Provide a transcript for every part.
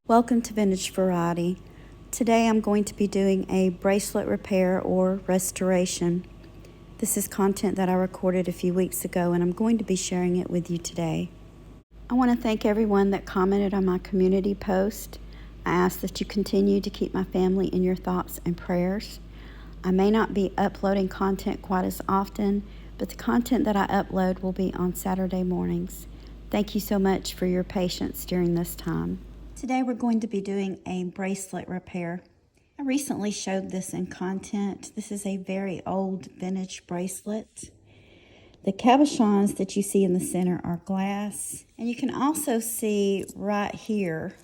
Welcome to Vintage Variety. Today I'm going to be doing a bracelet repair or restoration. This is content that I recorded a few weeks ago and I'm going to be sharing it with you today. I want to thank everyone that commented on my community post. I ask that you continue to keep my family in your thoughts and prayers. I may not be uploading content quite as often, but the content that I upload will be on Saturday mornings. Thank you so much for your patience during this time. Today we're going to be doing a bracelet repair. I recently showed this in content. This is a very old vintage bracelet. The cabochons that you see in the center are glass. And you can also see right here,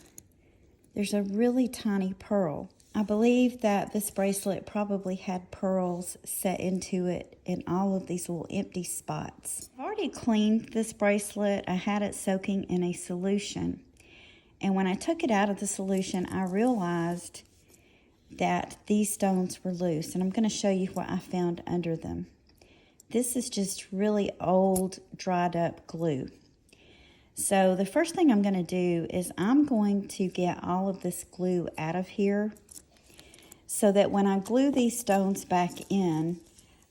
there's a really tiny pearl. I believe that this bracelet probably had pearls set into it in all of these little empty spots. I've already cleaned this bracelet. I had it soaking in a solution. And when I took it out of the solution, I realized that these stones were loose. And I'm going to show you what I found under them. This is just really old, dried up glue. So the first thing I'm going to do is I'm going to get all of this glue out of here so that when I glue these stones back in,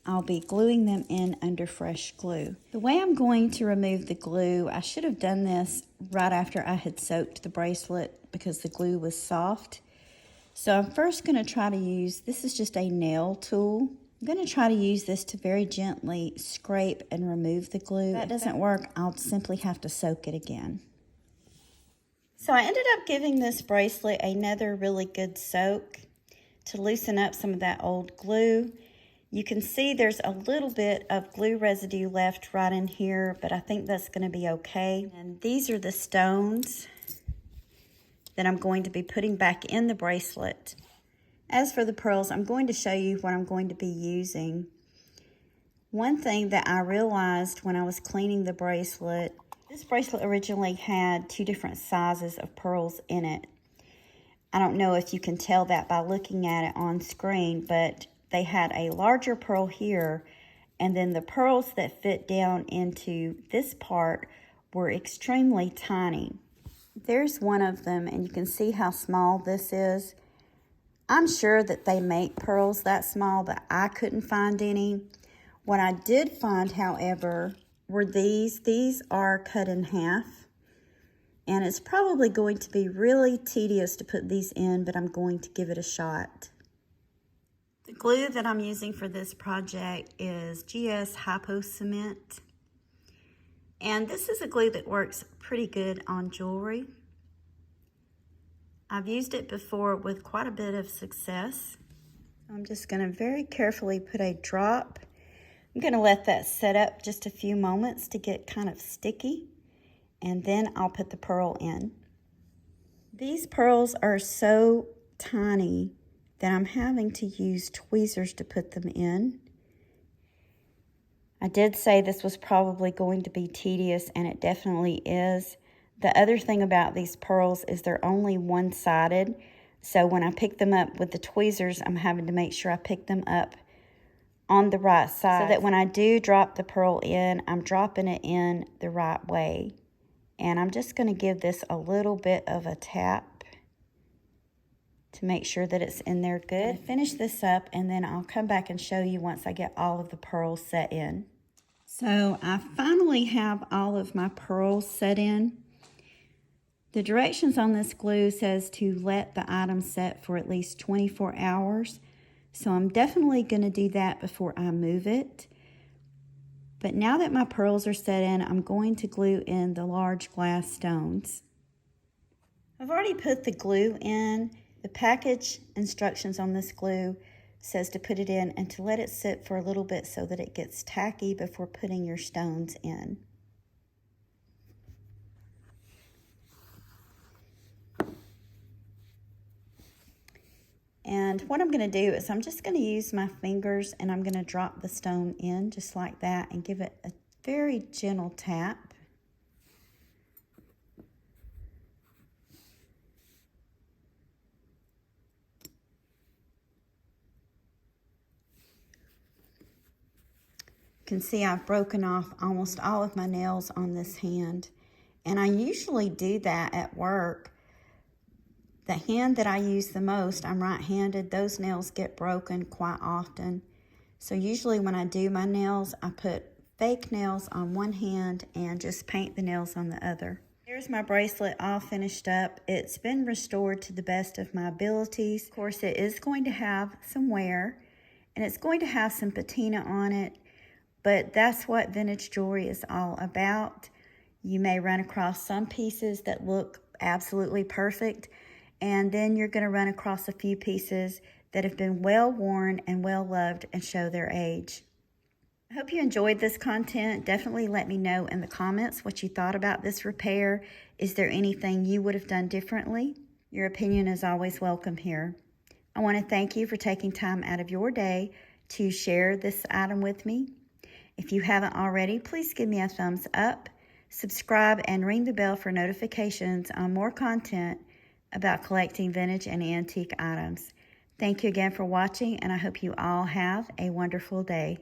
I'll be gluing them in under fresh glue. The way I'm going to remove the glue, I should have done this right after I had soaked the bracelet because the glue was soft. So I'm first going to try to use, this is just a nail tool. I'm going to try to use this to very gently scrape and remove the glue. If that doesn't work, I'll simply have to soak it again. So I ended up giving this bracelet another really good soak to loosen up some of that old glue. You can see there's a little bit of glue residue left right in here, but I think that's going to be okay. And these are the stones that I'm going to be putting back in the bracelet. As for the pearls, I'm going to show you what I'm going to be using. One thing that I realized when I was cleaning the bracelet, this bracelet originally had two different sizes of pearls in it. I don't know if you can tell that by looking at it on screen, but they had a larger pearl here, and then the pearls that fit down into this part were extremely tiny. There's one of them, and you can see how small this is. I'm sure that they make pearls that small, but I couldn't find any. What I did find, however, were these. These are cut in half, and it's probably going to be really tedious to put these in, but I'm going to give it a shot. The glue that I'm using for this project is GS Hypo Cement. And this is a glue that works pretty good on jewelry. I've used it before with quite a bit of success. I'm just going to very carefully put a drop. I'm going to let that set up just a few moments to get kind of sticky. And then I'll put the pearl in. These pearls are so tiny that I'm having to use tweezers to put them in. I did say this was probably going to be tedious, and it definitely is. The other thing about these pearls is they're only one-sided, so when I pick them up with the tweezers, I'm having to make sure I pick them up on the right side so that when I do drop the pearl in, I'm dropping it in the right way. And I'm just going to give this a little bit of a tap to make sure that it's in there good. Finish this up, and then I'll come back and show you once I get all of the pearls set in. So I finally have all of my pearls set in. The directions on this glue says to let the item set for at least 24 hours. So I'm definitely going to do that before I move it. But now that my pearls are set in, I'm going to glue in the large glass stones. I've already put the glue in. The package instructions on this glue says to put it in and to let it sit for a little bit so that it gets tacky before putting your stones in. And what I'm going to do is I'm just going to use my fingers and I'm going to drop the stone in just like that and give it a very gentle tap. You can see I've broken off almost all of my nails on this hand. And I usually do that at work The hand that I use the most, I'm right-handed, those nails get broken quite often. So usually when I do my nails, I put fake nails on one hand and just paint the nails on the other. Here's my bracelet all finished up. It's been restored to the best of my abilities. Of course, it is going to have some wear and it's going to have some patina on it, but that's what vintage jewelry is all about. You may run across some pieces that look absolutely perfect, and then you're going to run across a few pieces that have been well worn and well loved and show their age. I hope you enjoyed this content. Definitely let me know in the comments what you thought about this repair. Is there anything you would have done differently? Your opinion is always welcome here. I want to thank you for taking time out of your day to share this item with me. If you haven't already, please give me a thumbs up, subscribe, and ring the bell for notifications on more content about collecting vintage and antique items. Thank you again for watching, and I hope you all have a wonderful day.